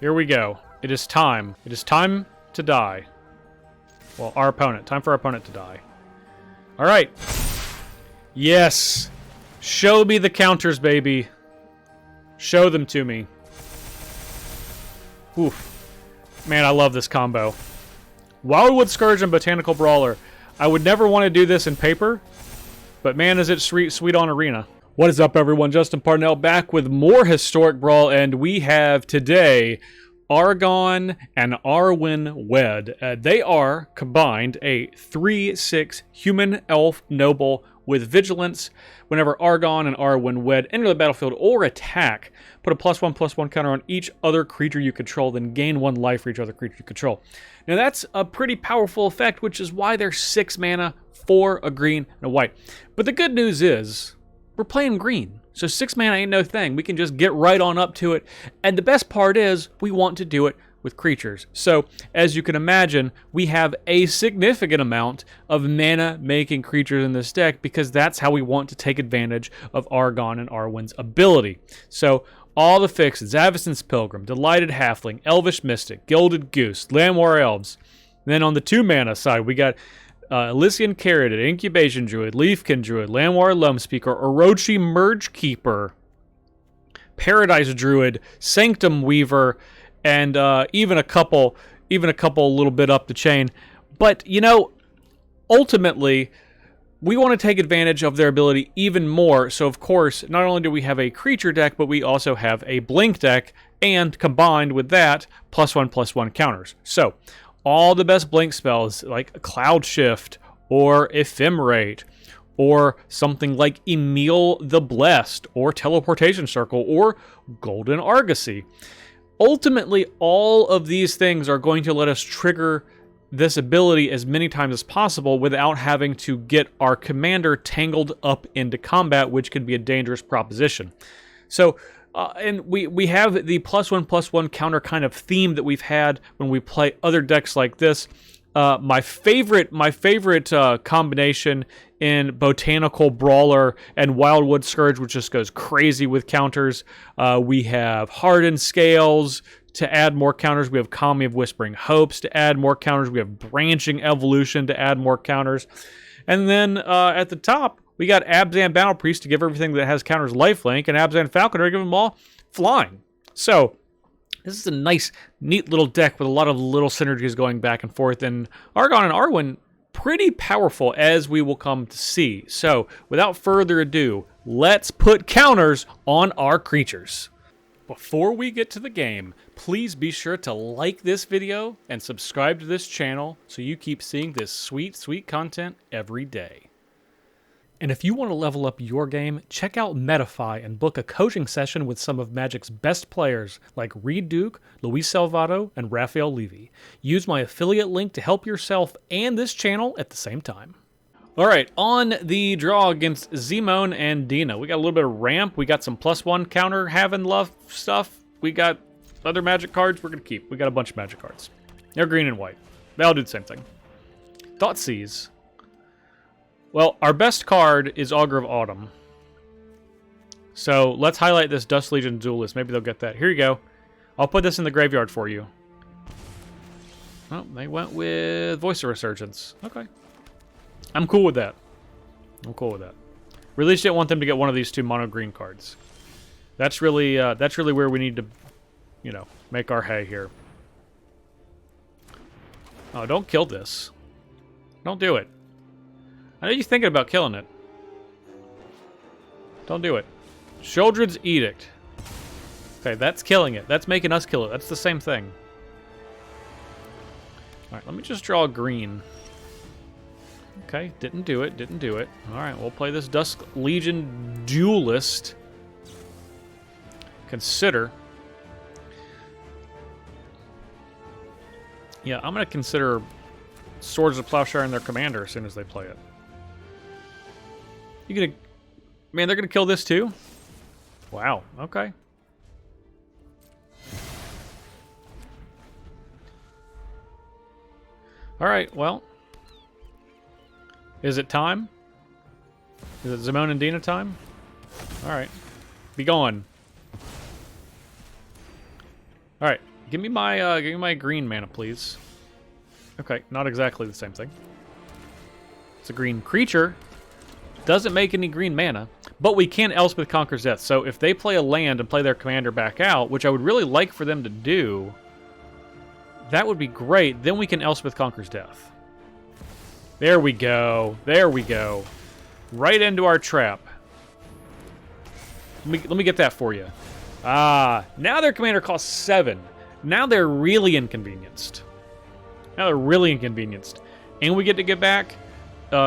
Here we go. It is time. It is time to die. Well, our opponent. Time for our opponent to die. All right. Yes. Show me the counters, baby. Show them to me. Oof. Man, I love this combo. Wildwood Scourge and Botanical Brawler. I would never want to do this in paper, but man, is it sweet on Arena. What is up, everyone? Justin Parnell back with more Historic Brawl, and we have today Aragorn and Arwen wed. They are combined a 3/6 human elf noble with vigilance. Whenever Aragorn and Arwen wed, enter the battlefield or attack. Put a +1/+1 counter on each other creature you control, then gain 1 life for each other creature you control. Now that's a pretty powerful effect, which is why they're 6 mana for a green and a white. But the good news is, we're playing green. So 6 mana ain't no thing. We can just get right on up to it. And the best part is, we want to do it with creatures. So, as you can imagine, we have a significant amount of mana-making creatures in this deck because that's how we want to take advantage of Aragorn and Arwen's ability. So, all the fixes: Avacyn's Pilgrim, Delighted Halfling, Elvish Mystic, Gilded Goose, Llanowar Elves. Then on the 2 mana side, we got Elysian Caryatid, Incubation Druid, Leafkin Druid, Llanowar Loamspeaker, Orochi Merge Keeper, Paradise Druid, Sanctum Weaver, and even a couple a little bit up the chain. But, you know, ultimately, we want to take advantage of their ability even more. So, of course, not only do we have a creature deck, but we also have a blink deck, and combined with that, +1/+1 counters. So, all the best blink spells like Cloud Shift or Ephemerate or something like Emil the Blessed or Teleportation Circle or Golden Argosy. Ultimately, all of these things are going to let us trigger this ability as many times as possible without having to get our commander tangled up into combat, which can be a dangerous proposition. So, and we have the +1/+1 counter kind of theme that we've had when we play other decks like this. My favorite combination in Botanical Brawler and Wildwood Scourge, which just goes crazy with counters. We have Hardened Scales to add more counters. We have Kami of Whispering Hopes to add more counters. We have Branching Evolution to add more counters. And then at the top, we got Abzan Battle Priest to give everything that has counters lifelink, and Abzan Falconer to give them all flying. So, this is a nice, neat little deck with a lot of little synergies going back and forth, and Aragorn and Arwen, pretty powerful, as we will come to see. So, without further ado, let's put counters on our creatures. Before we get to the game, please be sure to like this video and subscribe to this channel so you keep seeing this sweet, sweet content every day. And if you want to level up your game, check out Metafy and book a coaching session with some of Magic's best players like Reed Duke, Luis Salvato, and Raphael Levy. Use my affiliate link to help yourself and this channel at the same time. Alright, on the draw against Zimone and Dina, we got a little bit of ramp, we got some +1 counter having love stuff, we got other magic cards we're going to keep. We got a bunch of magic cards. They're green and white. They all do the same thing. Thoughtseize. Well, our best card is Augur of Autumn. So let's highlight this Dust Legion Duelist. Maybe they'll get that. Here you go. I'll put this in the graveyard for you. Oh, they went with Voice of Resurgence. Okay. I'm cool with that. Really just didn't want them to get one of these 2 mono green cards. That's really where we need to, you know, make our hay here. Oh, don't kill this. Don't do it. I know you're thinking about killing it. Don't do it. Sheoldred's Edict. Okay, that's killing it. That's making us kill it. That's the same thing. Alright, let me just draw green. Okay, didn't do it. Alright, we'll play this Dusk Legion Duelist. Consider. Yeah, I'm going to consider Swords of Plowshare and their commander as soon as they play it. You gonna... Man, they're gonna kill this too? Wow, okay. Alright, well. Is it time? Is it Zimone and Dina time? Alright. Be gone. Alright. Give me my green mana, please. Okay, not exactly the same thing. It's a green creature. Doesn't make any green mana, but we can Elspeth Conquers Death. So if they play a land and play their commander back out, which I would really like for them to do, that would be great. Then we can Elspeth Conquers Death. There we go. There we go. Right into our trap. Let me get that for you. Ah, now their commander costs 7. Now they're really inconvenienced. Now they're really inconvenienced. And we get to get back...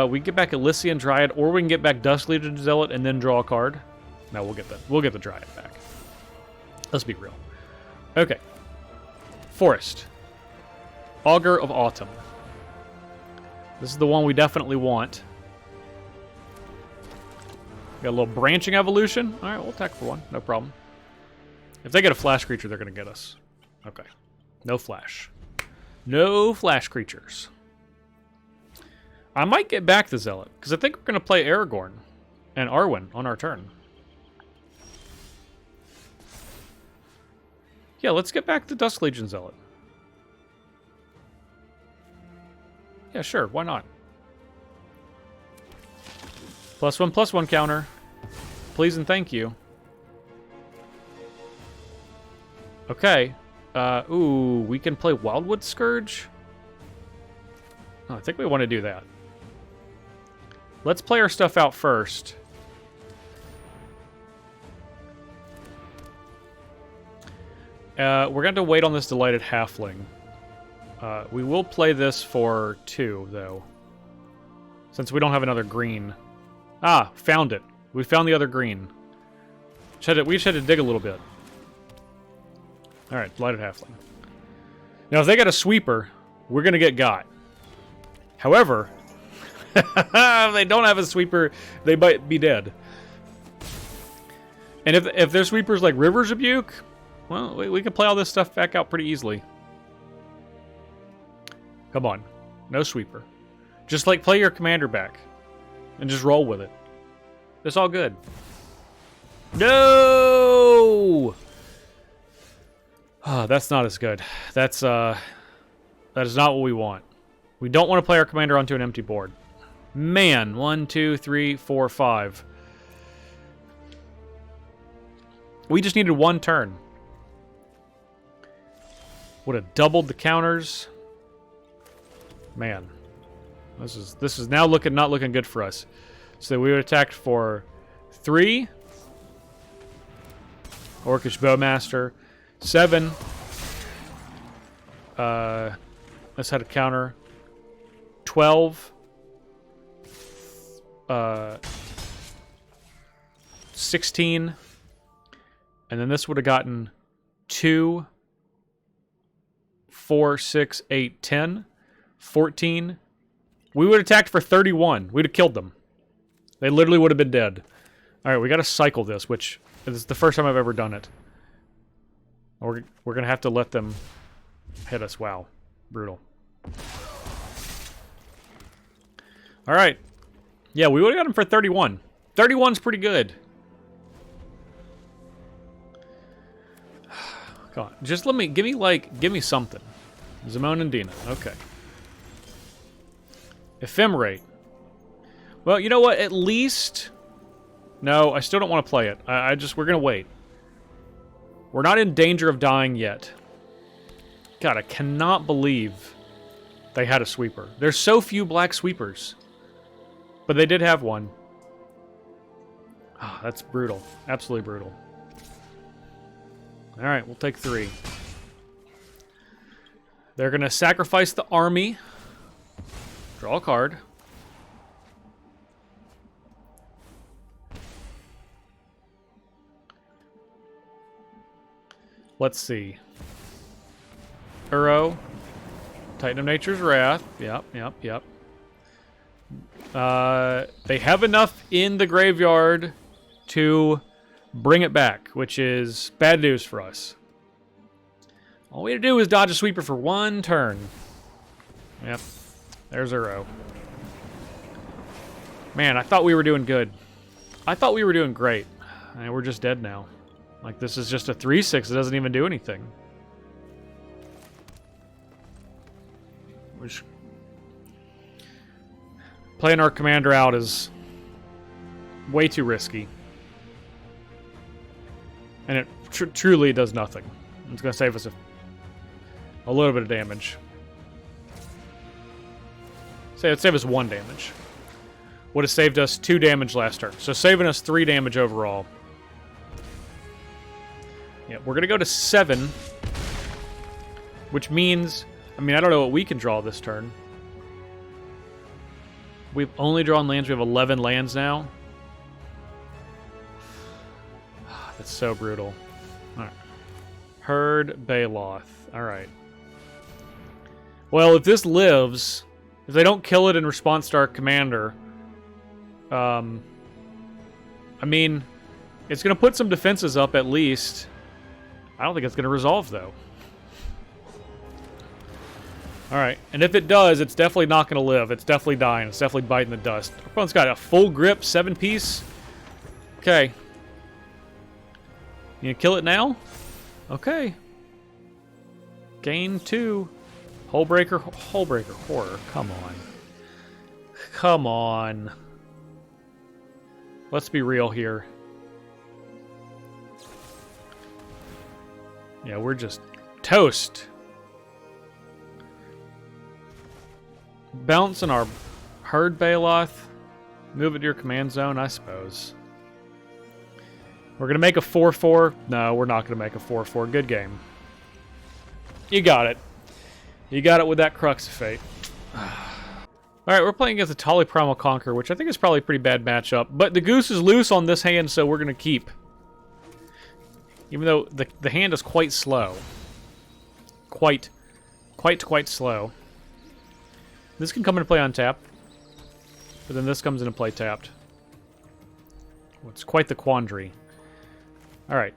we get back Elysian Dryad, or we can get back Dusklegion Zealot and then draw a card. No, we'll get the Dryad back. Let's be real. Okay. Forest. Augur of Autumn. This is the one we definitely want. Got a little branching evolution. All right, we'll attack for 1. No problem. If they get a flash creature, they're going to get us. Okay. No flash. No flash creatures. I might get back the Zealot, because I think we're going to play Aragorn and Arwen on our turn. Yeah, let's get back the Dusklegion Zealot. Yeah, sure, why not? +1/+1 counter. Please and thank you. Okay. Ooh, we can play Wildwood Scourge? Oh, I think we want to do that. Let's play our stuff out first. We're going to wait on this Delighted Halfling. We will play this for 2, though. Since we don't have another green. Ah, found it. We found the other green. We just had to dig a little bit. Alright, Delighted Halfling. Now, if they got a sweeper, we're going to get got. However... if they don't have a sweeper, they might be dead. And if their sweeper's like River's Rebuke, well, we can play all this stuff back out pretty easily. Come on. No sweeper. Just like play your commander back. And just roll with it. It's all good. No! Oh, that's not as good. That is not what we want. We don't want to play our commander onto an empty board. Man, 1, 2, 3, 4, 5. We just needed 1 turn. Would have doubled the counters. Man, this is now not looking good for us. So we would have attacked for 3. Orcish Bowmaster. 7. Let's had a counter. 12. 16, and then this would have gotten 2, 4, 6, 8, 10, 14. We would have attacked for 31. We'd have killed them. They literally would have been dead. All right, we got to cycle this, which is the first time I've ever done it. We're gonna have to let them hit us. Wow, brutal. All right. Yeah, we would have got him for 31. 31's pretty good. Come on, just give me something. Zimone and Dina, okay. Ephemerate. Well, you know what? At least, no, I still don't want to play it. We're gonna wait. We're not in danger of dying yet. God, I cannot believe they had a sweeper. There's so few black sweepers. But they did have one. Oh, that's brutal. Absolutely brutal. Alright, we'll take 3. They're going to sacrifice the army. Draw a card. Let's see. Uro. Titan of Nature's Wrath. Yep. They have enough in the graveyard to bring it back, which is bad news for us. All we had to do was dodge a sweeper for 1 turn. Yep. There's Uro. Man, I thought we were doing good. I thought we were doing great. And we're just dead now. Like, this is just a 3/6. It doesn't even do anything. Which playing our commander out is way too risky. And it truly does nothing. It's going to save us a little bit of damage. Say it'd save us 1 damage. Would have saved us 2 damage last turn. So saving us 3 damage overall. Yeah, we're going to go to 7. Which means... I mean, I don't know what we can draw this turn. We've only drawn lands. We have 11 lands now. That's so brutal. All right. Herd Baloth. All right. Well, if this lives, if they don't kill it in response to our commander, I mean, it's going to put some defenses up at least. I don't think it's going to resolve, though. All right, and if it does, it's definitely not going to live. It's definitely dying. It's definitely biting the dust. Our opponent's got a full grip, 7-piece. Okay. You gonna kill it now? Okay. Gain 2. Hullbreaker, horror. Come on. Come on. Let's be real here. Yeah, we're just toast. Bounce on our Herd Baloth. Move it to your command zone, I suppose. We're going to make a 4-4. No, we're not going to make a 4-4. Good game. You got it. You got it with that Crux of Fate. Alright, we're playing against a Tali Primal Conqueror, which I think is probably a pretty bad matchup. But the goose is loose on this hand, so we're going to keep. Even though the hand is quite slow. Quite slow. This can come into play on tap. But then this comes into play tapped. Well, it's quite the quandary. Alright.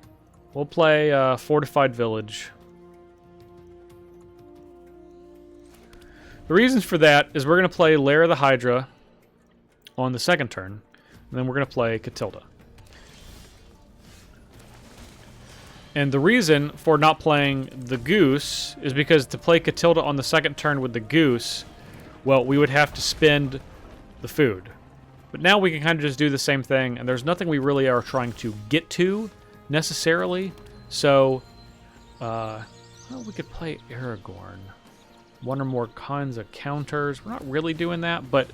We'll play Fortified Village. The reasons for that is we're going to play Lair of the Hydra on the second turn. And then we're going to play Catilda. And the reason for not playing the Goose is because to play Catilda on the second turn with the Goose, well, we would have to spend the food. But now we can kind of just do the same thing, and there's nothing we really are trying to get to, necessarily. So, well, we could play Aragorn. One or more kinds of counters. We're not really doing that, but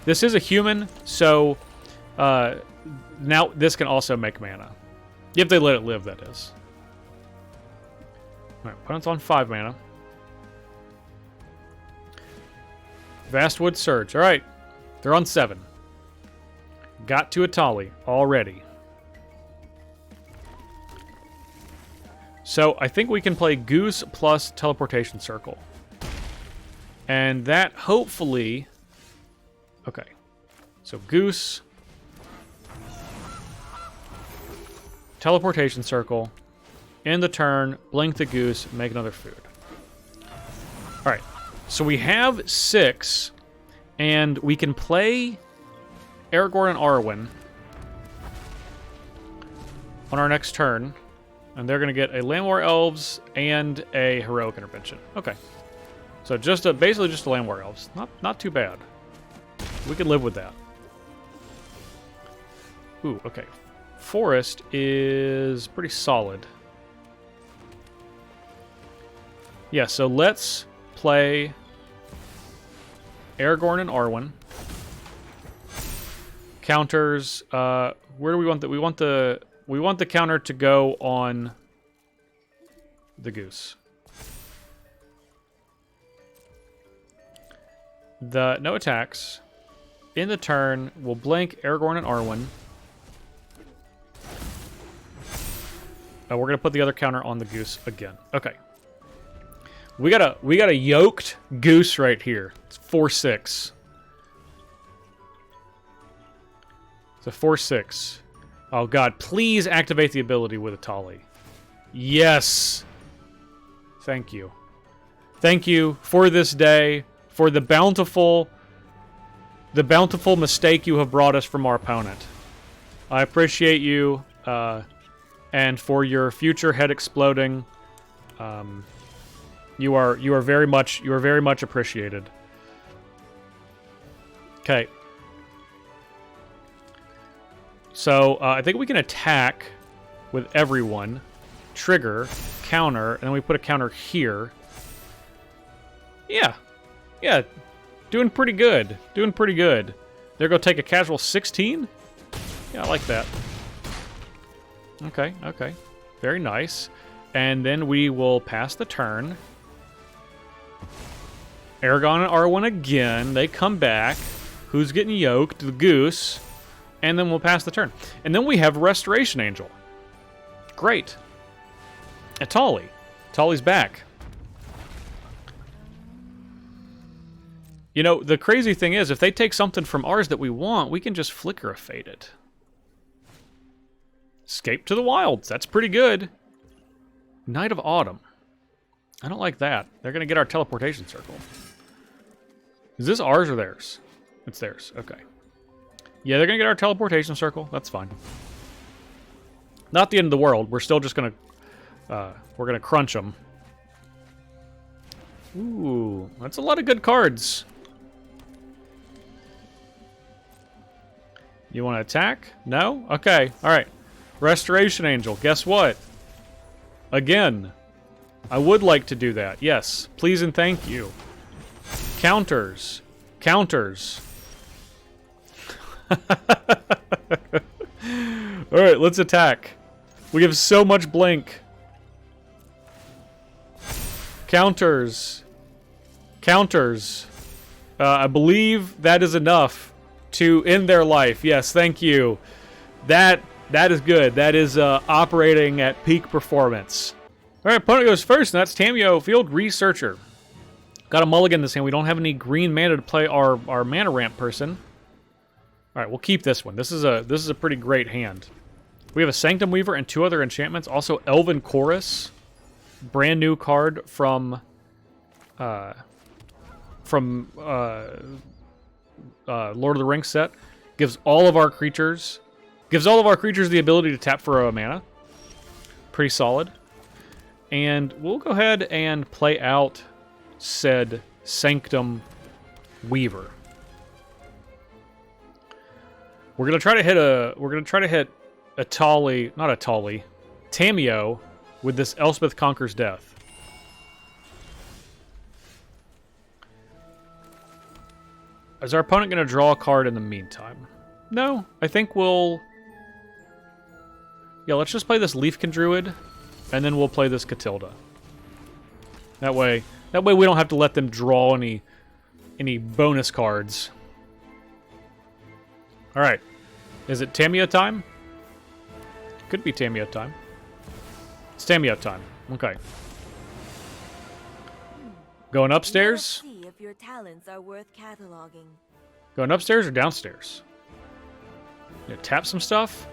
this is a human, so now this can also make mana. If they let it live, that is. Alright, opponent's on 5 mana. Vastwood Surge. Alright, they're on 7. Got to a Tali already. So I think we can play Goose plus Teleportation Circle. And that hopefully... Okay. So Goose. Teleportation Circle. End the turn. Blink the Goose. Make another food. Alright. So we have 6. And we can play Aragorn and Arwen on our next turn. And they're going to get a Land War Elves and a Heroic Intervention. Okay. So just basically just a Land War Elves. Not too bad. We could live with that. Ooh, okay. Forest is pretty solid. Yeah, so let's play Aragorn and Arwen. Counters. Where do we want that? We want the counter to go on the Goose. No attacks. In the turn, we'll blink Aragorn and Arwen. We're gonna put the other counter on the Goose again. Okay. We got a yoked Goose right here. It's 4/6. It's a 4/6. Oh god, please activate the ability with a Tali. Yes. Thank you. Thank you for this day, for the bountiful mistake you have brought us from our opponent. I appreciate you, and for your future head exploding. You are very much appreciated. Okay. So, I think we can attack with everyone. Trigger, counter, and then we put a counter here. Yeah. Yeah. Doing pretty good. Doing pretty good. They're going to take a casual 16? Yeah, I like that. Okay, okay. Very nice. And then we will pass the turn. Aragorn and Arwen again. They come back. Who's getting yoked? The goose. And then we'll pass the turn. And then we have Restoration Angel. Great. And Tolly. Tolly's back. You know, the crazy thing is, if they take something from ours that we want, we can just Flicker of Fate it. Escape to the Wilds. That's pretty good. Night of Autumn. I don't like that. They're going to get our teleportation circle. Is this ours or theirs? It's theirs. Okay. Yeah, they're going to get our teleportation circle. That's fine. Not the end of the world. We're still just going to... we're going to crunch them. Ooh, that's a lot of good cards. You want to attack? No? Okay. All right. Restoration Angel. Guess what? Again. I would like to do that. Yes. Please and thank you. Counters. Counters. Alright, let's attack. We have so much blink. Counters. Counters. I believe that is enough to end their life. Yes, thank you. That is good. That is operating at peak performance. Alright, opponent goes first, and that's Tamio, Field Researcher. Got a mulligan this hand. We don't have any green mana to play our mana ramp person. Alright, we'll keep this one. This is a pretty great hand. We have a Sanctum Weaver and 2 other enchantments. Also, Elven Chorus. Brand new card from Lord of the Rings set. Gives all of our creatures the ability to tap for a mana. Pretty solid. And we'll go ahead and play out said Sanctum Weaver. We're gonna try to hit a Tamio with this Elspeth Conquers Death. Is our opponent gonna draw a card in the meantime? No, I think we'll... Yeah, let's just play this Leafkin Druid, and then we'll play this Catilda. That way we don't have to let them draw any bonus cards. Alright. Is it Tamio time? Could be Tamio time. It's Tamio time. Okay. Going upstairs? See if your talents are worth cataloging. Going upstairs or downstairs? Yeah, tap some stuff?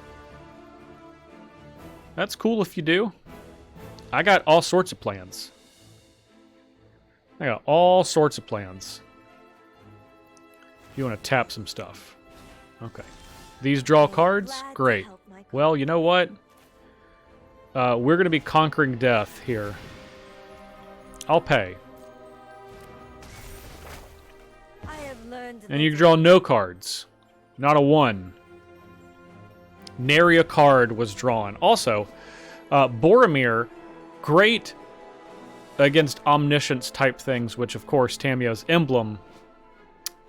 That's cool if you do. I got all sorts of plans. I got all sorts of plans. You want to tap some stuff. Okay. These draw cards? Great. Well, you know what? We're going to be conquering death here. I'll pay. And you draw no cards. Not a 1. Nary a card was drawn. Also, Boromir, great against omniscience type things, which of course Tamio's emblem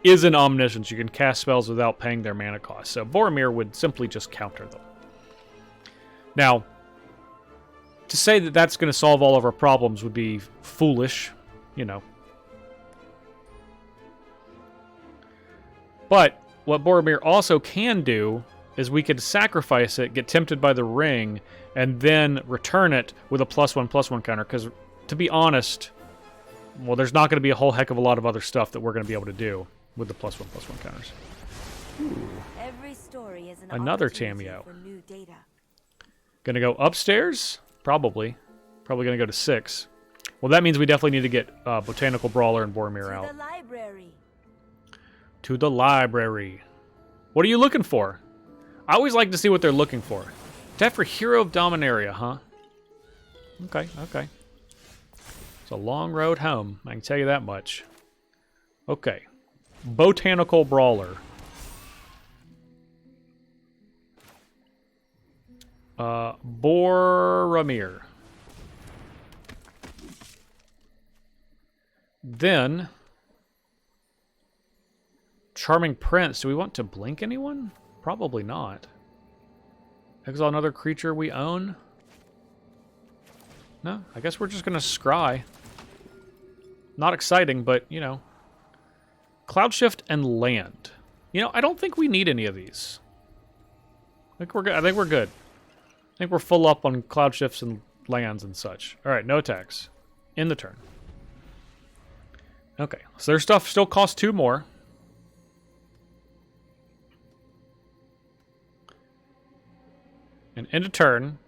is an omniscience. You can cast spells without paying their mana cost. So Boromir would simply just counter them. Now, to say that that's going to solve all of our problems would be foolish, you know. But what Boromir also can do is we could sacrifice it, get tempted by the ring, and then return it with a +1/+1 counter. Because, to be honest, well, there's not going to be a whole heck of a lot of other stuff that we're going to be able to do with the +1/+1 counters. Ooh. Every story is an Another Tamio. Gonna go upstairs? Probably. Probably gonna go to 6. Well, that means we definitely need to get Botanical Brawler and Boromir out. To the library. To the library. What are you looking for? I always like to see what they're looking for. Tap for Hero of Dominaria, huh? Okay, okay. It's a long road home, I can tell you that much. Okay. Botanical Brawler. Boromir. Then, Charming Prince. Do we want to blink anyone? Probably not. Exile another creature we own? No, I guess we're just going to scry. Not exciting, but, you know. Cloud Shift and Land. You know, I don't think we need any of these. I think we're good. I think we're good. I think we're full up on Cloud Shifts and lands and such. All right, no attacks. In the turn. Okay, so their stuff still costs 2 more. And end of turn,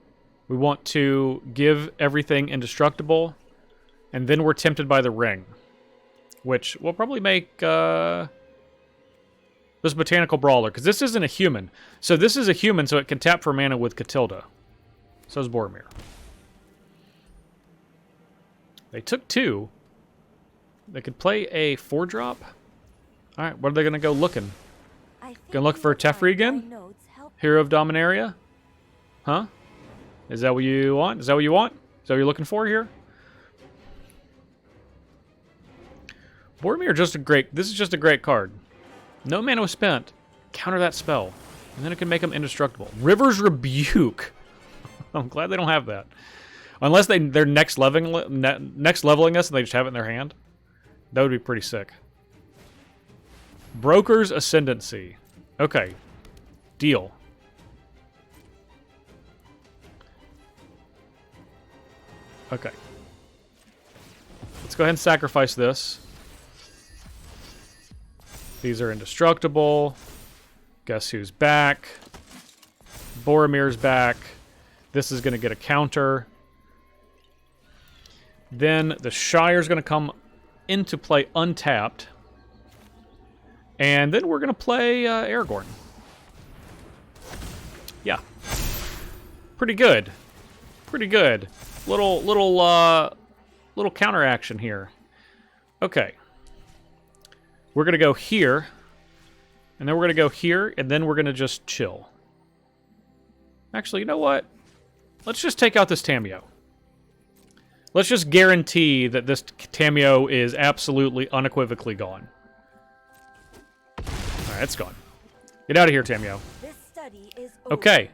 we want to give everything indestructible, and then we're tempted by the ring, which will probably make this Botanical Brawler, because this isn't a human. So this is a human, so it can tap for mana with Catilda. So is Boromir. They took 2. They could play a 4-drop. All right, what are they going to go looking? Gonna look for Teferi again? Hero of Dominaria? Huh? Is that what you want? Is that what you want? Is that what you're looking for here? Boromir just a great... This is just a great card. No mana was spent. Counter that spell. And then it can make them indestructible. River's Rebuke. I'm glad they don't have that. Unless they're next leveling us and they just have it in their hand. That would be pretty sick. Broker's Ascendancy. Okay. Deal. Okay. Let's go ahead and sacrifice this. These are indestructible. Guess who's back? Boromir's back. This is going to get a counter. Then the Shire's going to come into play untapped. And then we're going to play Aragorn. Yeah. Pretty good. Pretty good. Little counter action here. Okay. We're going to go here. And then we're going to go here. And then we're going to just chill. Actually, you know what? Let's just take out this Tameo. Let's just guarantee that this Tameo is absolutely unequivocally gone. Alright, it's gone. Get out of here, Tameo. This study is over. Okay.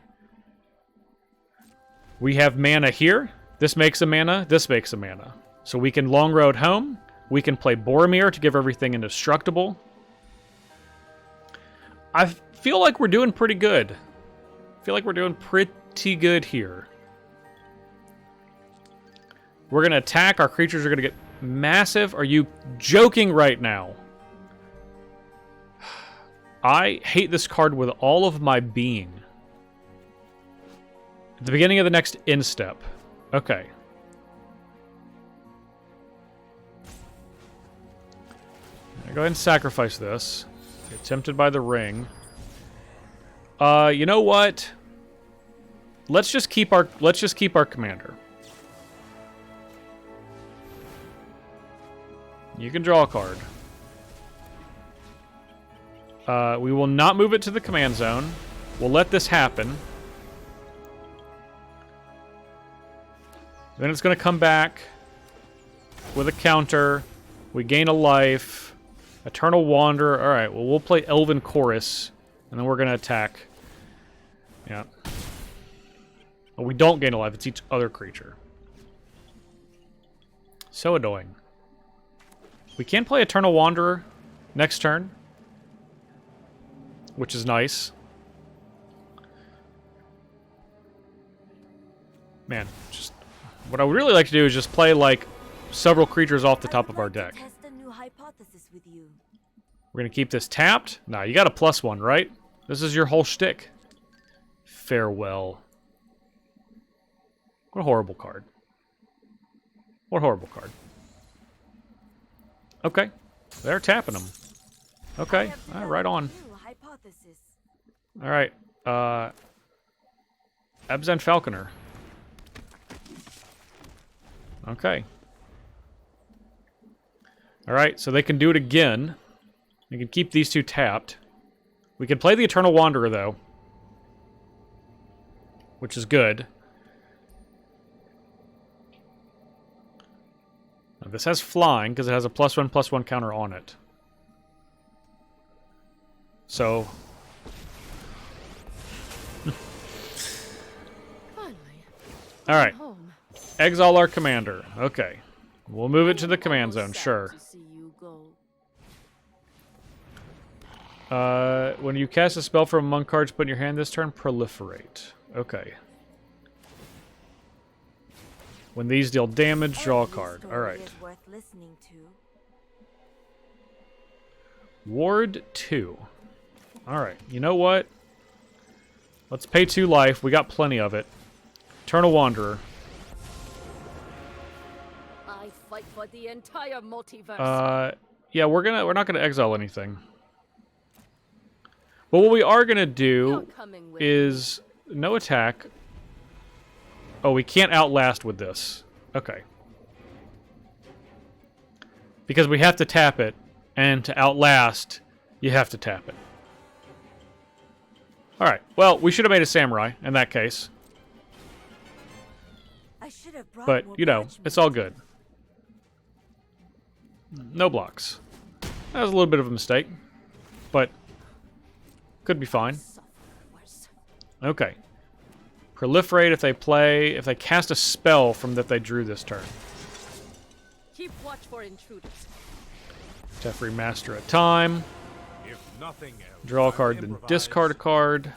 We have mana here. This makes a mana. This makes a mana. So we can Long Road home. We can play Boromir to give everything indestructible. I feel like we're doing pretty good. I feel like we're doing pretty good here. We're going to attack. Our creatures are going to get massive. Are you joking right now? I hate this card with all of my being. At the beginning of the next instep. Okay. Go ahead and sacrifice this. Get tempted by the ring. You know what? Let's just keep our commander. You can draw a card. We will not move it to the command zone. We'll let this happen. Then it's going to come back with a counter. We gain a life. Eternal Wanderer. All right, well, we'll play Elven Chorus, and then we're going to attack. Yeah. Well, we don't gain a life. It's each other creature. So annoying. We can play Eternal Wanderer next turn, which is nice. Man, just what I would really like to do is just play like several creatures off the top of our deck. Test a new hypothesis with you. We're gonna keep this tapped. Nah, you got a +1, right? This is your whole shtick. Farewell. What a horrible card. What a horrible card. Okay, they're tapping them. Okay, all right, right on. All right, Abzan Falconer. Okay. All right, so they can do it again. We can keep these two tapped. We can play the Eternal Wanderer, though. Which is good. Now, this has flying, because it has a +1/+1 counter on it. So... Alright. Exile our commander. Okay. We'll move it to the command zone, sure. When you cast a spell from among cards put in your hand this turn, proliferate. Okay. When these deal damage, draw a card. Alright. Ward 2. Alright, you know what? Let's pay 2 life. We got plenty of it. Eternal Wanderer. I fight for the entire multiverse. Yeah, we're not gonna exile anything. But what we are gonna do is no attack. Oh, we can't outlast with this. Okay. Because we have to tap it, and to outlast, you have to tap it. Alright, well, we should have made a samurai in that case. But, you know, it's all good. No blocks. That was a little bit of a mistake. But, could be fine. Okay. Proliferate if they cast a spell from that they drew this turn. Keep watch for intruders. Teferi Master a time. If nothing else, Draw a card, then discard a card.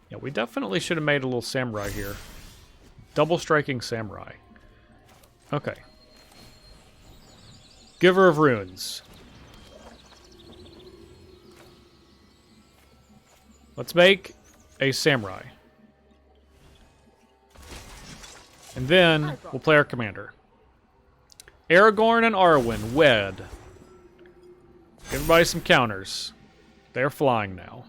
Yeah, we definitely should have made a little samurai here. Double striking samurai. Okay. Giver of Runes. Let's make a samurai. And then we'll play our commander. Aragorn and Arwen, wed. Give everybody some counters. They're flying now.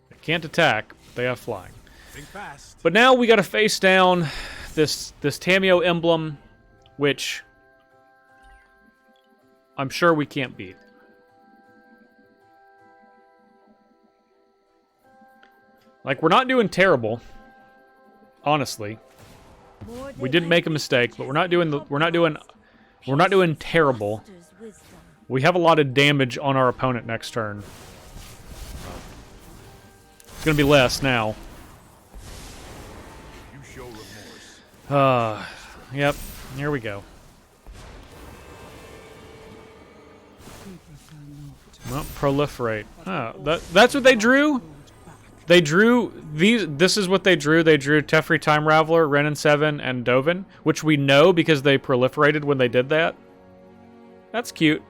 They can't attack, but they have flying. think fast. But now we gotta face down this Tameo emblem, which I'm sure we can't beat. Like, we're not doing terrible, honestly. We did make a mistake, but we're not doing terrible. We have a lot of damage on our opponent next turn. It's gonna be less now. You show remorse. Yep. Here we go. Well, proliferate. Oh, that's what they drew? They drew these. This is what they drew. They drew Teferi Time Raveler, Renin 7, and Dovin, which we know because they proliferated when they did that. That's cute.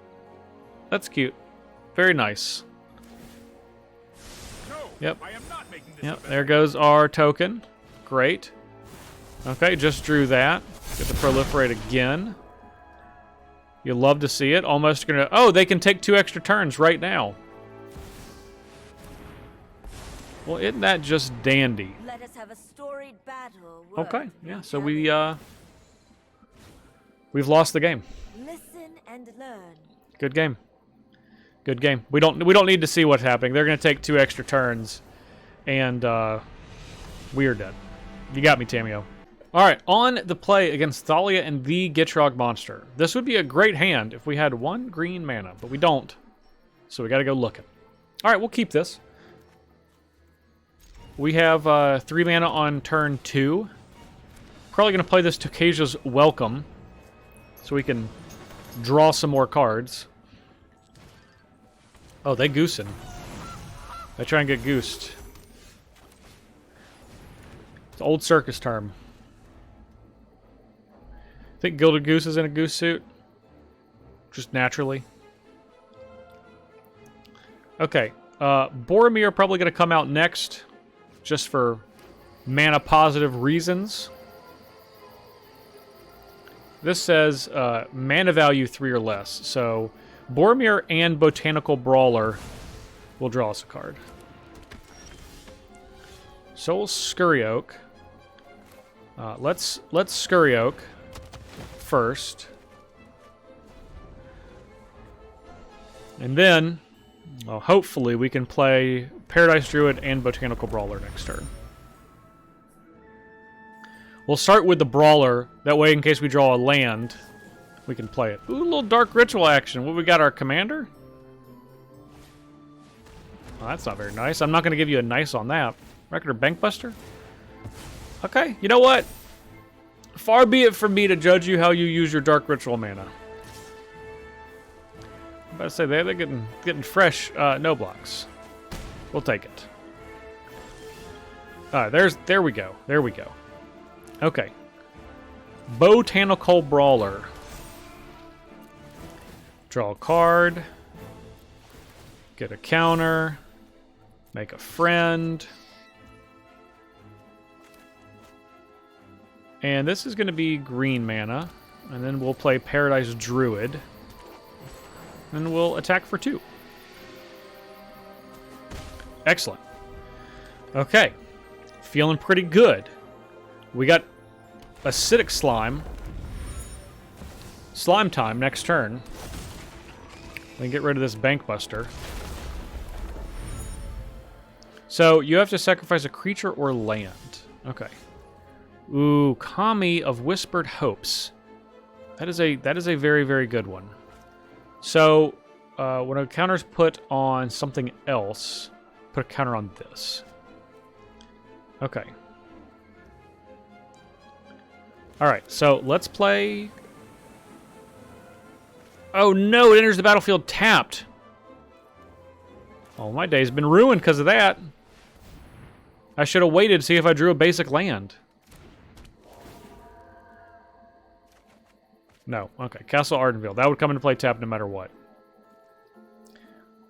That's cute. Very nice. No, Yep. I am not making this Yep. event. There goes our token. Great. Okay, just drew that. Get to proliferate again. You'll love to see it. Almost gonna. Oh, they can take 2 extra turns right now. Well, isn't that just dandy? Let us have a storied battle. Okay, yeah. So we've lost the game. Listen and learn. Good game. Good game. We don't need to see what's happening. They're gonna take 2 extra turns, and we are dead. You got me, Tameo. All right, on the play against Thalia and the Gitrog monster. This would be a great hand if we had 1 green mana, but we don't. So we got to go looking. All right, we'll keep this. We have 3 mana on turn 2. Probably going to play this Tokasia's Welcome, so we can draw some more cards. Oh, they goosing. They try and get goosed. It's an old circus term. Think Gilded Goose is in a goose suit? Just naturally. Okay. Boromir probably going to come out next, just for mana positive reasons. This says mana value 3 or less. So Boromir and Botanical Brawler will draw us a card. Soul Scurry Oak. Let's Scurry Oak first. And then, well, hopefully we can play Paradise Druid and Botanical Brawler next turn. We'll start with the Brawler. That way, in case we draw a land, we can play it. Ooh, a little Dark Ritual action. What, we got our commander? Well, that's not very nice. I'm not going to give you a nice on that. Record Bankbuster? Okay, you know what? Far be it from me to judge you how you use your Dark Ritual mana. I'm about to say, they're getting fresh no blocks. We'll take it. All right, there we go. There we go. Okay. Botanical Brawler. Draw a card. Get a counter. Make a friend. And this is going to be green mana. And then we'll play Paradise Druid. And we'll attack for 2. Excellent. Okay. Feeling pretty good. We got Acidic Slime. Slime time next turn. Then get rid of this Bankbuster. So you have to sacrifice a creature or land. Okay. Ooh, Kami of Whispered Hopes. That is a very, very good one. So when a counter's put on something else, put a counter on this. Okay. Alright, so let's play... Oh no, it enters the battlefield tapped. Oh, my day's been ruined because of that. I should have waited to see if I drew a basic land. No, okay. Castle Ardenville. That would come into play tapped no matter what.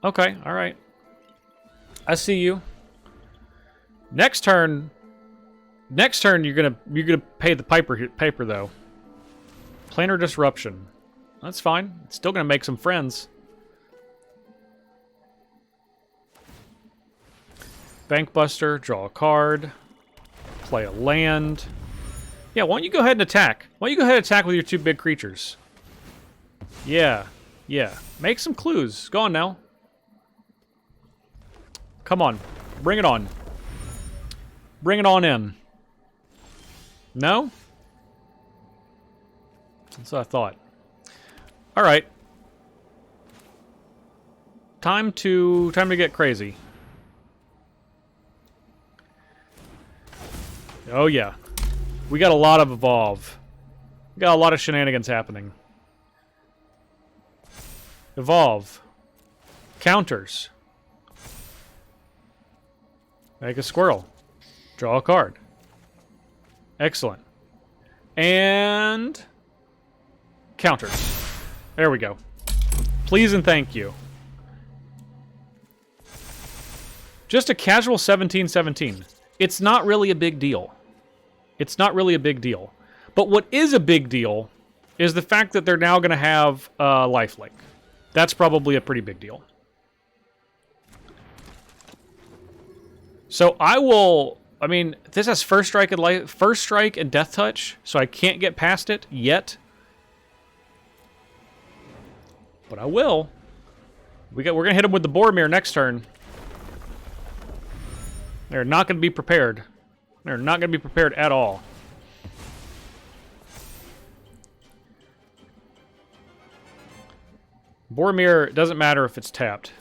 Okay, alright. I see you. Next turn you're gonna pay the paper though. Planar Disruption. That's fine. It's still gonna make some friends. Bankbuster, draw a card, play a land. Yeah, why don't you go ahead and attack? Why don't you go ahead and attack with your 2 big creatures? Yeah, yeah. Make some clues. Go on now. Come on. Bring it on. Bring it on in. No? That's what I thought. All right. Time to get crazy. Oh yeah. We got a lot of Evolve. We got a lot of shenanigans happening. Evolve. Counters. Make a squirrel. Draw a card. Excellent. And... counters. There we go. Please and thank you. Just a casual 17-17. It's not really a big deal. It's not really a big deal. But what is a big deal is the fact that they're now going to have lifelink. That's probably a pretty big deal. So I will... I mean, this has first strike and death touch, so I can't get past it yet. But I will. We're going to hit him with the Boromir next turn. They're not going to be prepared. They're not going to be prepared at all. Boromir doesn't matter if it's tapped.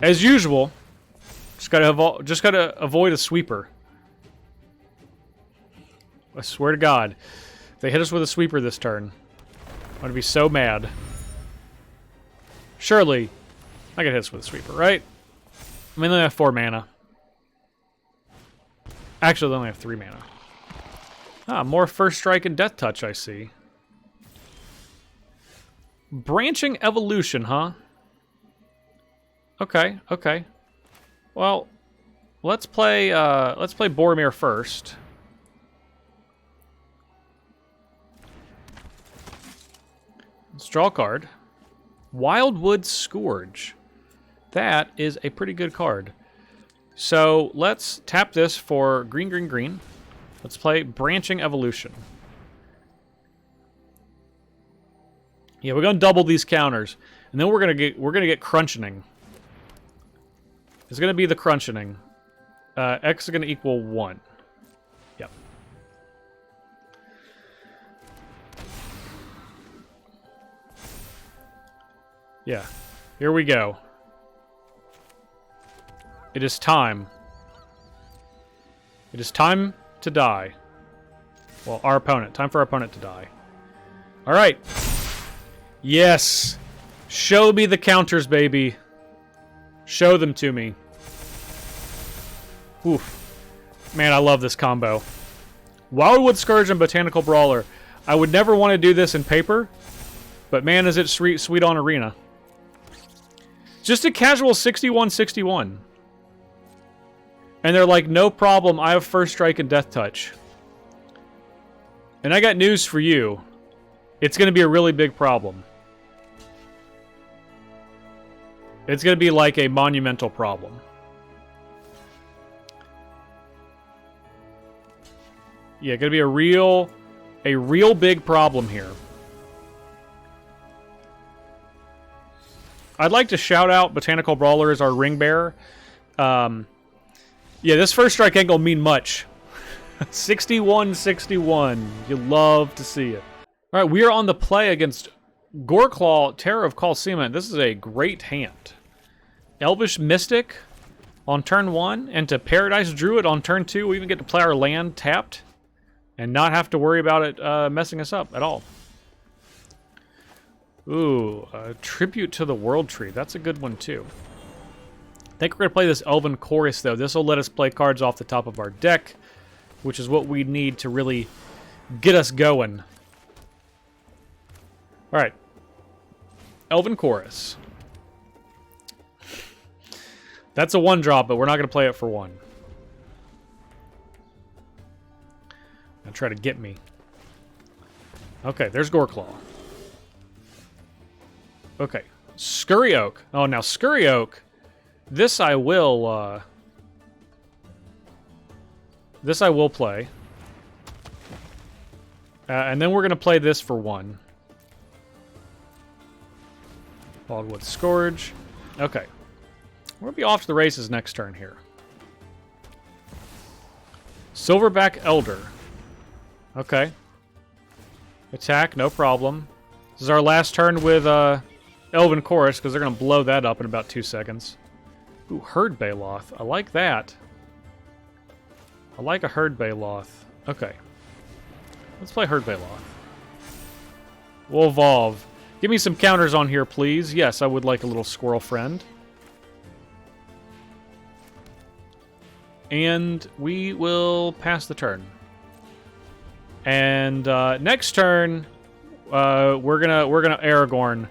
As usual, just gotta avoid a sweeper. I swear to God, if they hit us with a sweeper this turn, I'm gonna be so mad. Surely, I can hit us with a sweeper, right? I mean, they only have 4 mana. Actually, they only have 3 mana. Ah, more first strike and death touch, I see. Branching Evolution, huh? Okay, okay. Well, let's play Boromir first. Let's draw a card. Wildwood Scourge. That is a pretty good card. So let's tap this for green, green, green. Let's play Branching Evolution. Yeah, we're going to double these counters. And then we're gonna get crunching. It's gonna be the crunching. X is gonna equal 1. Yep. Yeah. Here we go. It is time. It is time to die. Well, our opponent. Time for our opponent to die. Alright. Yes. Show me the counters, baby. Show them to me. Oof. Man, I love this combo. Wildwood Scourge and Botanical Brawler. I would never want to do this in paper, but man, is it sweet on Arena. Just a casual 61-61. And they're like, no problem, I have First Strike and Death Touch. And I got news for you. It's going to be a really big problem. It's going to be like a monumental problem. Yeah, going to be a real big problem here. I'd like to shout out Botanical Brawler as our ring bearer. Yeah, this First Strike ain't gonna mean much. 61-61. You love to see it. All right, we are on the play against Goreclaw, Terror of Colosseum. This is a great hand. Elvish Mystic on turn 1, and to Paradise Druid on turn 2. We even get to play our land tapped and not have to worry about it messing us up at all. Ooh, Tribute to the World Tree. That's a good one, too. I think we're going to play this Elven Chorus, though. This will let us play cards off the top of our deck, which is what we need to really get us going. All right. Elven Chorus. That's a 1-drop, but we're not going to play it for 1. Gonna try to get me. Okay, there's Goreclaw. Okay, Scurry Oak. Oh, now Scurry Oak. This I will play. And then we're going to play this for 1. Wildwood Scourge. Okay. We're going to be off to the races next turn here. Silverback Elder. Okay. Attack, no problem. This is our last turn with Elven Chorus, because they're going to blow that up in about 2 seconds. Ooh, Herd Baloth. I like that. I like a Herd Baloth. Okay. Let's play Herd Baloth. We'll evolve. Give me some counters on here, please. Yes, I would like a little squirrel friend. And we will pass the turn. And next turn, we're gonna Aragorn,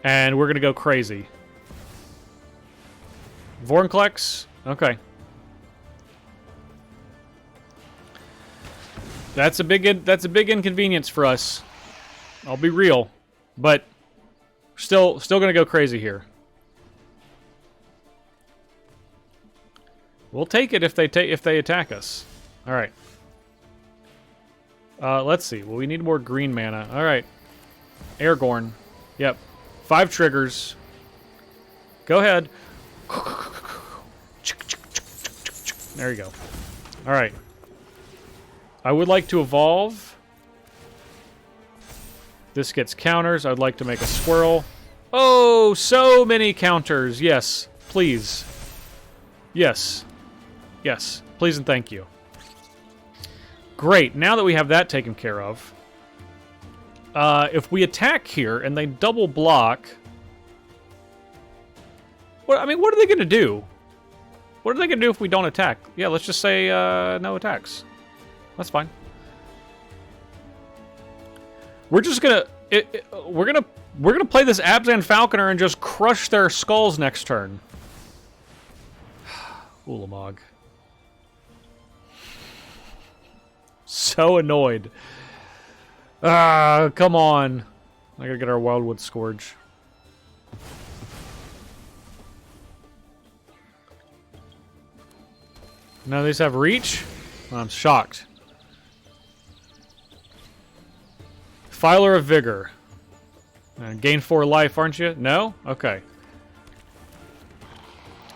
and we're gonna go crazy. Vornklex? Okay. That's a big inconvenience for us. I'll be real, but still gonna go crazy here. We'll take it if they attack us. All right. Let's see. Well, we need more green mana. All right. Aragorn. Yep. 5 triggers. Go ahead. There you go. All right. I would like to evolve. This gets counters. I'd like to make a squirrel. Oh, so many counters. Yes, please. Yes. Yes. Please and thank you. Great. Now that we have that taken care of, if we attack here and they double block, what are they going to do? What are they going to do if we don't attack? Yeah, let's just say no attacks. That's fine. We're just gonna we're gonna play this Abzan Falconer and just crush their skulls next turn. Ulamog. So annoyed. Ah, come on. I gotta get our Wildwood Scourge. None of these have reach? I'm shocked. Filer of Vigor. Gain 4 life, aren't you? No? Okay.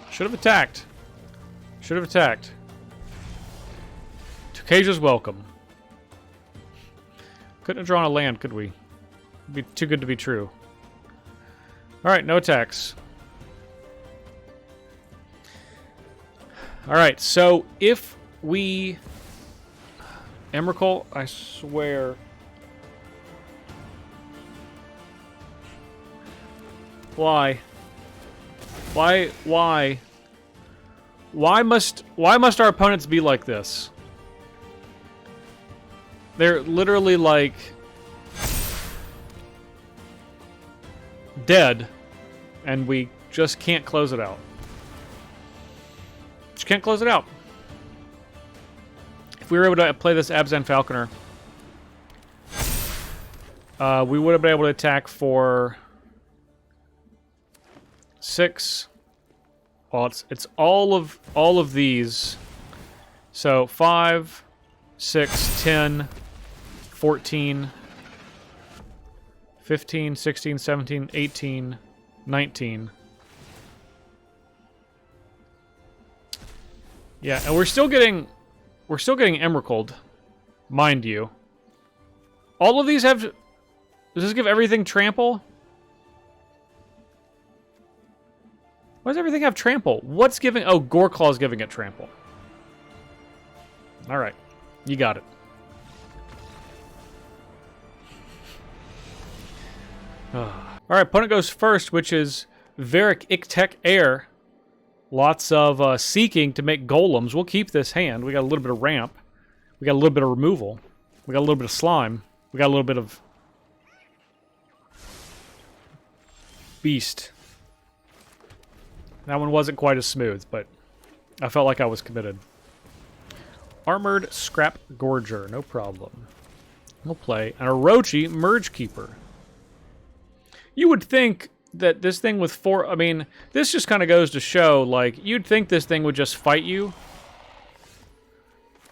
Should have attacked. Should have attacked. Tucasia's welcome. Couldn't have drawn a land, could we? It'd be too good to be true. Alright, no attacks. Alright, so if we... Emrakul, I swear... Why? Why must our opponents be like this? They're literally like dead, and we just can't close it out. Just can't close it out. If we were able to play this Abzan Falconer, we would have been able to attack for 6. Well, it's all of these. So 5, 6, 10, 14, 15, 16, 17, 18, 19. Yeah, and we're still getting Emrakul, mind you. All of these have. Does this give everything trample? Why does everything have trample? What's giving... Oh, Goreclaw's giving it trample. Alright. You got it. Alright, opponent goes first, which is Varric Iktek Air. Lots of seeking to make golems. We'll keep this hand. We got a little bit of ramp. We got a little bit of removal. We got a little bit of slime. We got a little bit of... Beast. That one wasn't quite as smooth, but I felt like I was committed. Armored Scrap Gorger, no problem. We'll play an Orochi Merge Keeper. You would think that this thing with 4... I mean, this just kind of goes to show, like, you'd think this thing would just fight you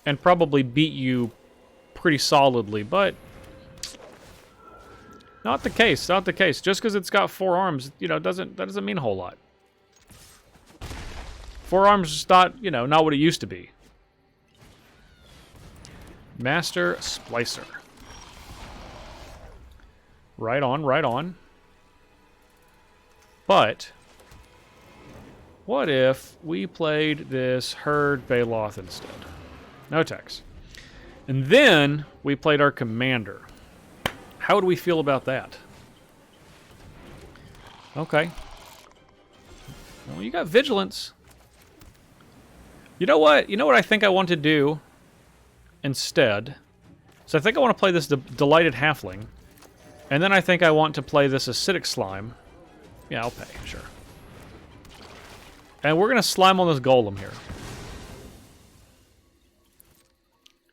and probably beat you pretty solidly, but not the case, not the case. Just because it's got 4 arms, you know, that doesn't mean a whole lot. 4 arms is not, you know, not what it used to be. Master Splicer. Right on, right on. But what if we played this Herd Baloth instead? No attacks. And then we played our commander. How would we feel about that? Okay. Well, you got vigilance. You know what? You know what I think I want to do instead? So I think I want to play this Delighted Halfling. And then I think I want to play this Acidic Slime. Yeah, I'll pay, sure. And we're going to slime on this golem here.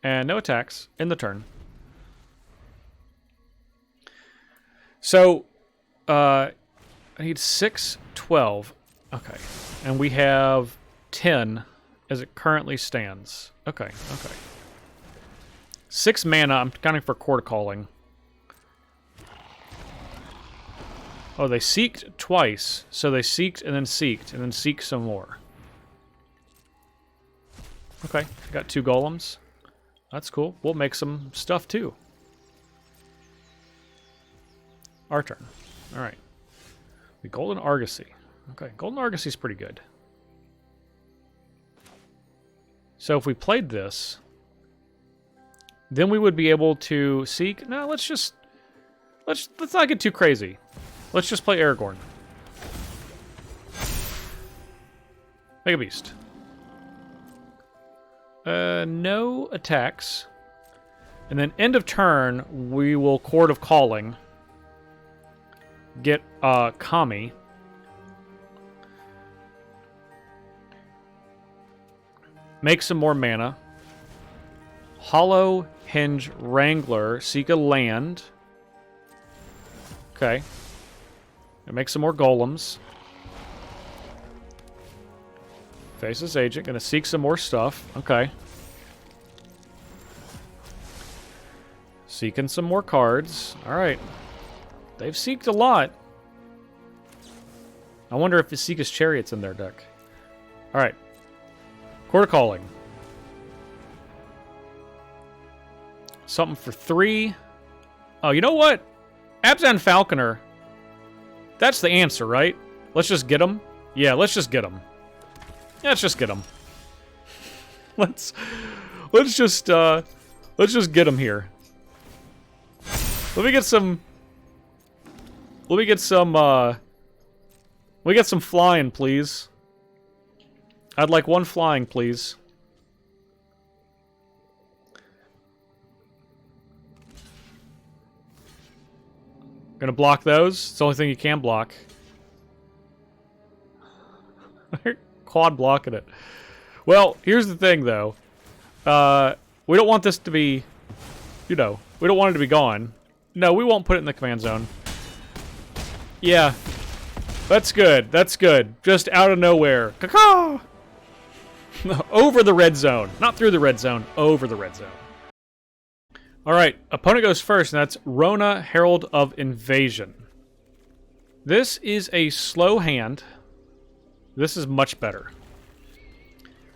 And no attacks in the turn. So, I need 6, 12. Okay. And we have 10 as it currently stands. Okay, okay. 6 mana. I'm counting for Court Calling. Oh, they seeked twice. So they seeked and then seeked some more. Okay, got 2 golems. That's cool. We'll make some stuff too. Our turn. Alright. The Golden Argosy. Okay, Golden Argosy's pretty good. So if we played this, then we would be able to seek... No, let's not get too crazy. Let's just play Aragorn. Make a beast. No attacks. And then end of turn, we will Court of Calling. Get Kami. Make some more mana. Hollow Hinge Wrangler. Seek a land. Okay. And make some more golems. Faceless Agent. Gonna seek some more stuff. Okay. Seeking some more cards. Alright. They've seeked a lot. I wonder if Seeka's Chariot's in their deck. Alright. Quarter Calling. Something for 3. Oh, you know what? Abzan Falconer. That's the answer, right? Let's just get him. Yeah, let's just get him. Yeah, let's just get him. Let's just get him here. Let me get some flying, please. I'd like 1 flying, please. Gonna block those. It's the only thing you can block. Quad blocking it. Well, here's the thing, though. We don't want this to be, we don't want it to be gone. No, we won't put it in the command zone. Yeah. That's good. That's good. Just out of nowhere. Caw-caw! Over the red zone. Not through the red zone. Over the red zone. Alright. Opponent goes first, and that's Rona, Herald of Invasion. This is a slow hand. This is much better.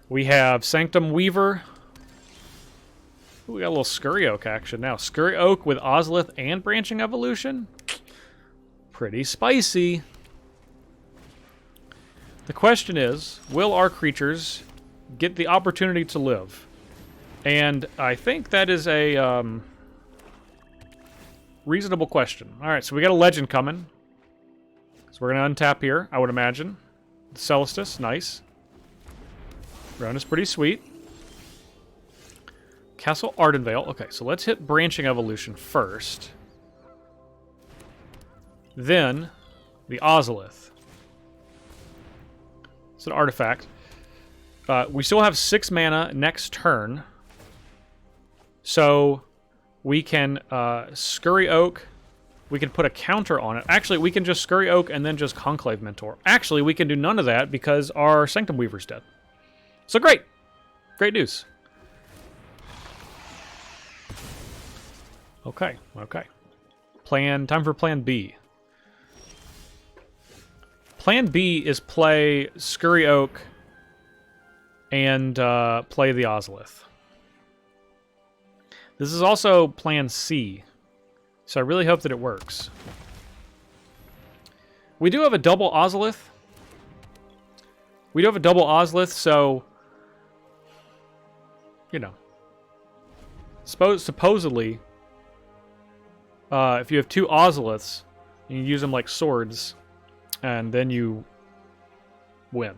We have Sanctum Weaver. Ooh, we got a little Scurry Oak action now. Scurry Oak with Ozolith and Branching Evolution? Pretty spicy. The question is, will our creatures get the opportunity to live? And I think that is a reasonable question. Alright, so we got a Legend coming. So we're going to untap here, I would imagine. Celestus, nice. Rona's pretty sweet. Castle Ardenvale. Okay, so let's hit Branching Evolution first. Then, the Ozolith. It's an artifact. We still have 6 mana next turn. So, we can Scurry Oak. We can put a counter on it. Actually, we can just Scurry Oak and then just Conclave Mentor. Actually, we can do none of that because our Sanctum Weaver's dead. So great. Great news. Okay, okay. Time for Plan B. Plan B is play Scurry Oak and play the Ozolith. This is also Plan C, so I really hope that it works. We do have a double Ozolith. So, you know. Supposedly, if you have 2 Ozoliths, you can use them like swords, and then you win.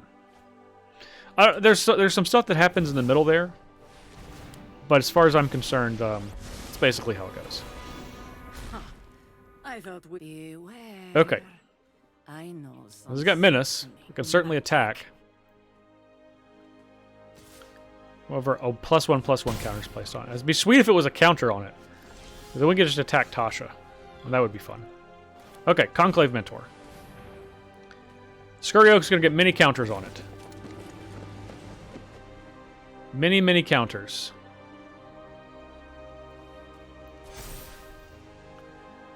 There's some stuff that happens in the middle there, but as far as I'm concerned, it's basically how it goes. I thought we were. Okay. I know. This has got Menace. We can certainly attack. However, +1/+1 counters placed on it. It'd be sweet if it was a counter on it. Then we could just attack Tasha. And that would be fun. Okay, Conclave Mentor. Scurry Oak's going to get many counters on it. Many counters.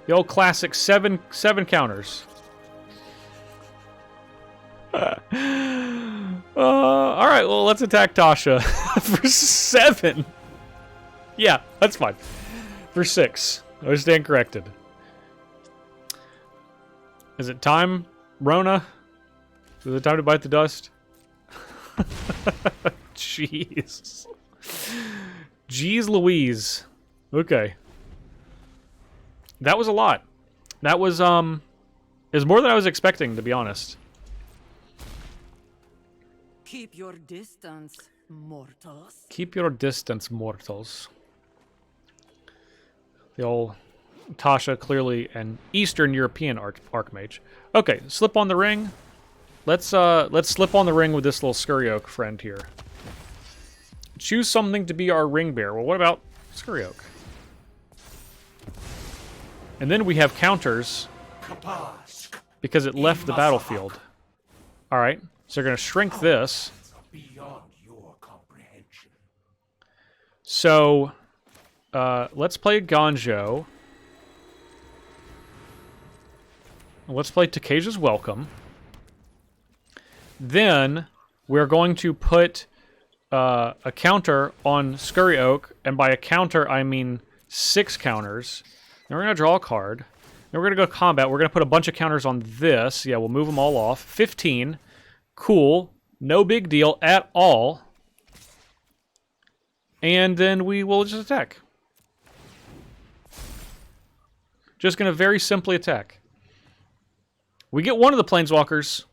The old classic 7 counters. Alright, well, let's attack Tasha for 7. Yeah, that's fine. For 6. I stand corrected. Is it time, Rona? Is it time to bite the dust? Jeez. Jeez Louise. Okay. That was a lot. That was, it was more than I was expecting, to be honest. Keep your distance, mortals. Keep your distance, mortals. The old Tasha, clearly an Eastern European Archmage. Okay, slip on the ring. Let's slip on the ring with this little Scurry Oak friend here. Choose something to be our ring bearer. Well, what about Scurry Oak? And then we have counters because it left the battlefield. All right, so they're going to shrink this. Beyond your comprehension. So, let's play Gonjo. Let's play Takesia's Welcome. Then we're going to put a counter on Scurry Oak, and by a counter I mean 6 counters. Then we're going to draw a card. Then we're going to go combat. We're going to put a bunch of counters on this. Yeah, we'll move them all off. 15. Cool. No big deal at all. And then we will just attack. Just going to very simply attack. We get one of the Planeswalkers.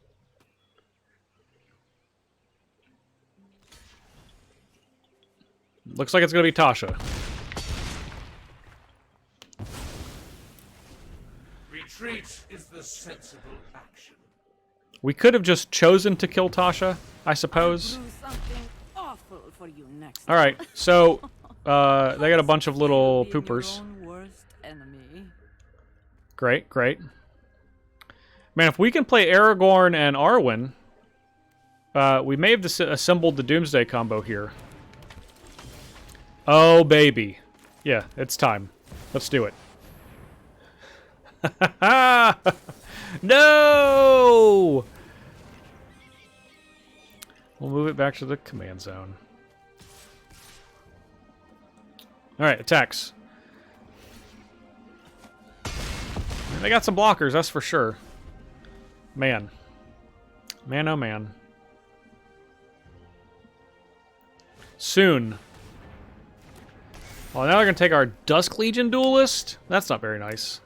Looks like it's going to be Tasha. Retreat is the sensible action. We could have just chosen to kill Tasha, I suppose. Do something awful for you next. All right, so they got a bunch of little Being your poopers. own worst enemy. Great, great. Man, if we can play Aragorn and Arwen, we may have assembled the Doomsday combo here. Oh, baby. Yeah, it's time. Let's do it. No! We'll move it back to the command zone. Alright, attacks. They got some blockers, that's for sure. Man. Man, oh man. Soon. Well, now they're going to take our Dusk Legion Duelist? That's not very nice.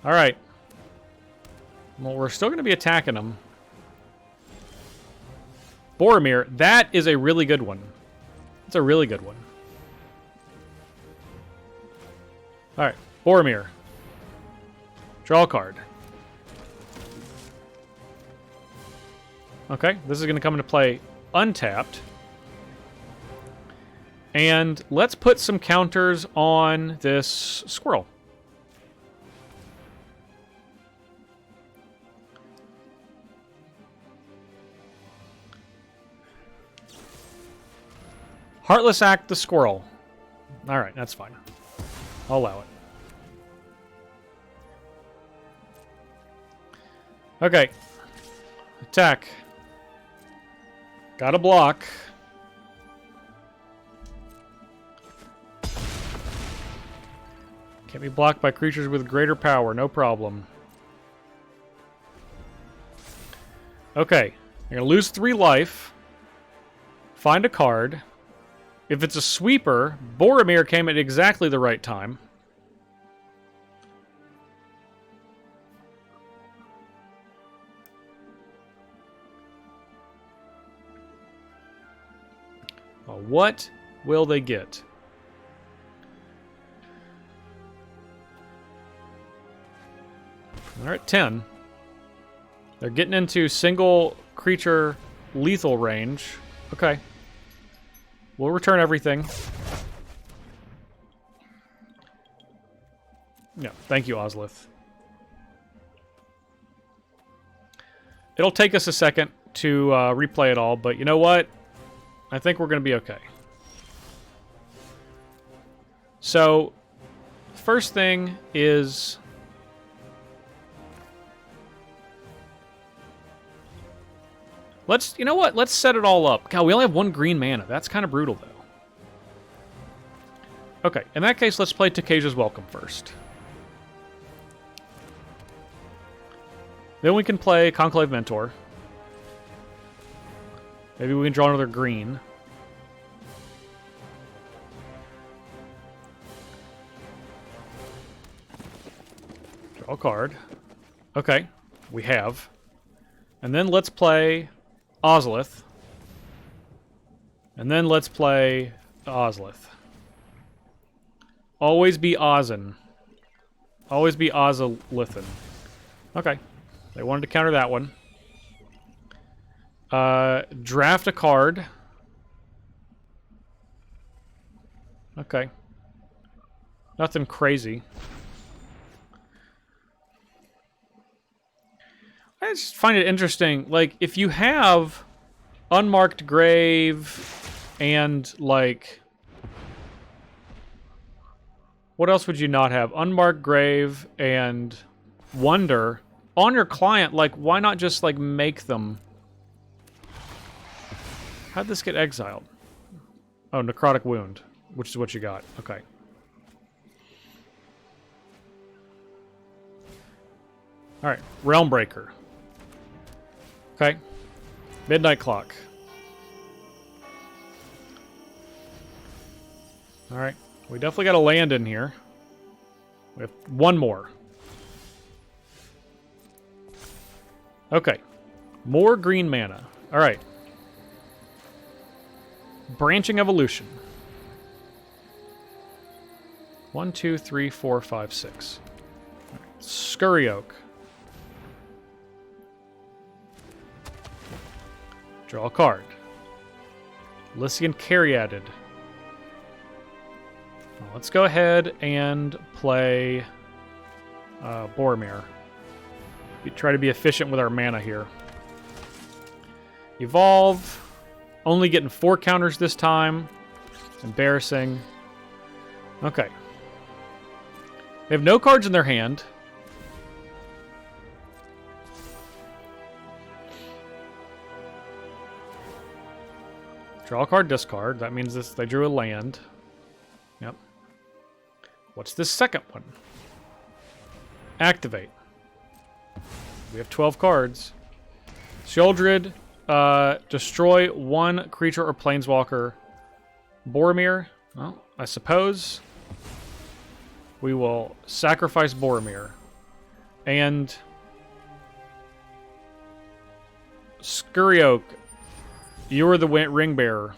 Alright. Well, we're still going to be attacking them. Boromir, that is a really good one. That's a really good one. Alright, Boromir. Draw a card. Okay, this is going to come into play untapped. And let's put some counters on this squirrel. Heartless Act the squirrel. Alright, that's fine. I'll allow it. Okay. Attack. Gotta block. Can't be blocked by creatures with greater power. No problem. Okay. I'm going to lose 3 life. Find a card. If it's a sweeper, Boromir came at exactly the right time. What will they get? They're at 10. They're getting into single creature lethal range. Okay. We'll return everything. Yeah, thank you, Ozlith. It'll take us a second to replay it all, but you know what? I think we're going to be okay. So, first thing is... you know what? Let's set it all up. God, we only have 1 green mana. That's kind of brutal, though. Okay, in that case, let's play Takesia's Welcome first. Then we can play Conclave Mentor. Maybe we can draw another green. Draw a card. Okay, we have. And then let's play Ozlith. And then let's play Ozlith. Always be Ozin. Always be Ozlithin. Okay. They wanted to counter that one. Draft a card. Okay. Nothing crazy. I just find it interesting. Like, if you have Unmarked Grave and, like... What else would you not have? Unmarked Grave and Wonder. On your client, like, why not just, like, make them? How'd this get exiled? Oh, Necrotic Wound, which is what you got. Okay. Alright, Realm Breaker. Okay. Midnight Clock. Alright, we definitely got a land in here. We have one more. Okay. More green mana. Alright. Branching Evolution. 1, 2, 3, 4, 5, 6. Right. Scurry Oak. Draw a card. Lycian Caryatid. Well, let's go ahead and play Boromir. We try to be efficient with our mana here. Evolve. Only getting 4 counters this time. It's embarrassing. Okay. They have no cards in their hand. Draw a card, discard. That means they drew a land. Yep. What's this second one? Activate. We have 12 cards. Sheoldred, destroy 1 creature or planeswalker. Boromir, well, I suppose we will sacrifice Boromir. And Scurry Oak, you are the ring bearer.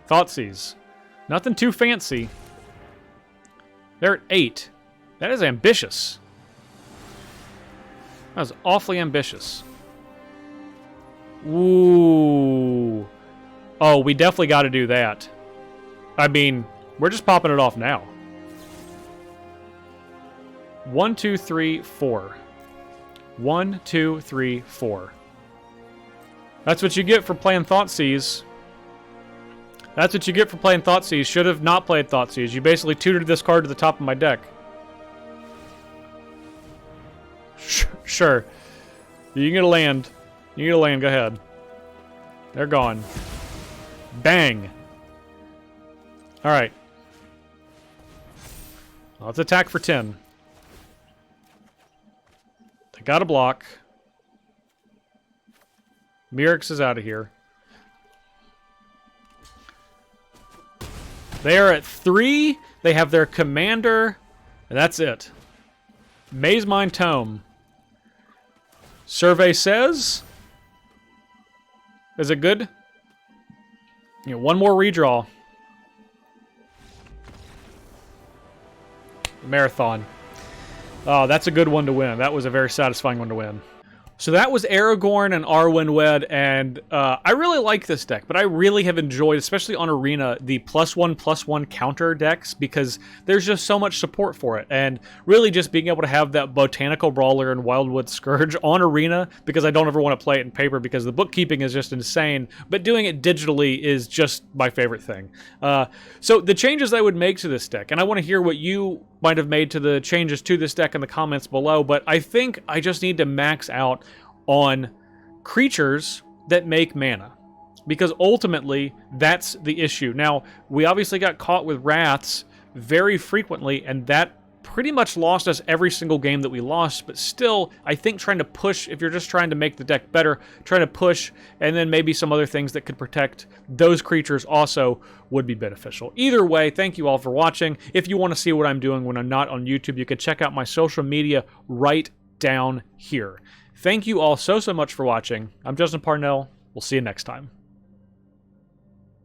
Thoughtseize. Nothing too fancy. They're at 8. That is ambitious. That was awfully ambitious. Ooh. Oh, we definitely got to do that. I mean, we're just popping it off now. 1, 2, 3, 4. 1, 2, 3, 4. That's what you get for playing Thoughtseize. That's what you get for playing Thoughtseize. Should have not played Thoughtseize. You basically tutored this card to the top of my deck. Sure. You can get a land. You get a land, go ahead. They're gone. Bang. Alright. Let's attack for 10. They got a block. Mirix is out of here. They are at 3. They have their commander. And that's it. Maze Mind Tome. Survey says... Is it good? You know, one more redraw. Marathon. Oh, that's a good one to win. That was a very satisfying one to win. So that was Aragorn and Arwen Wed, and I really like this deck, but I really have enjoyed, especially on Arena, the +1/+1 counter decks, because there's just so much support for it, and really just being able to have that Botanical Brawler and Wildwood Scourge on Arena, because I don't ever want to play it in paper, because the bookkeeping is just insane, but doing it digitally is just my favorite thing. So the changes I would make to this deck, and I want to hear what you might have made to the changes to this deck in the comments below, but I think I just need to max out on creatures that make mana, because ultimately that's the issue. Now, we obviously got caught with wraths very frequently, and that pretty much lost us every single game that we lost, but still, I think trying to push, if you're just trying to make the deck better, trying to push, and then maybe some other things that could protect those creatures also would be beneficial. Either way, thank you all for watching. If you want to see what I'm doing when I'm not on YouTube, you can check out my social media right down here. Thank you all so much for watching. I'm Justin Parnell. We'll see you next time.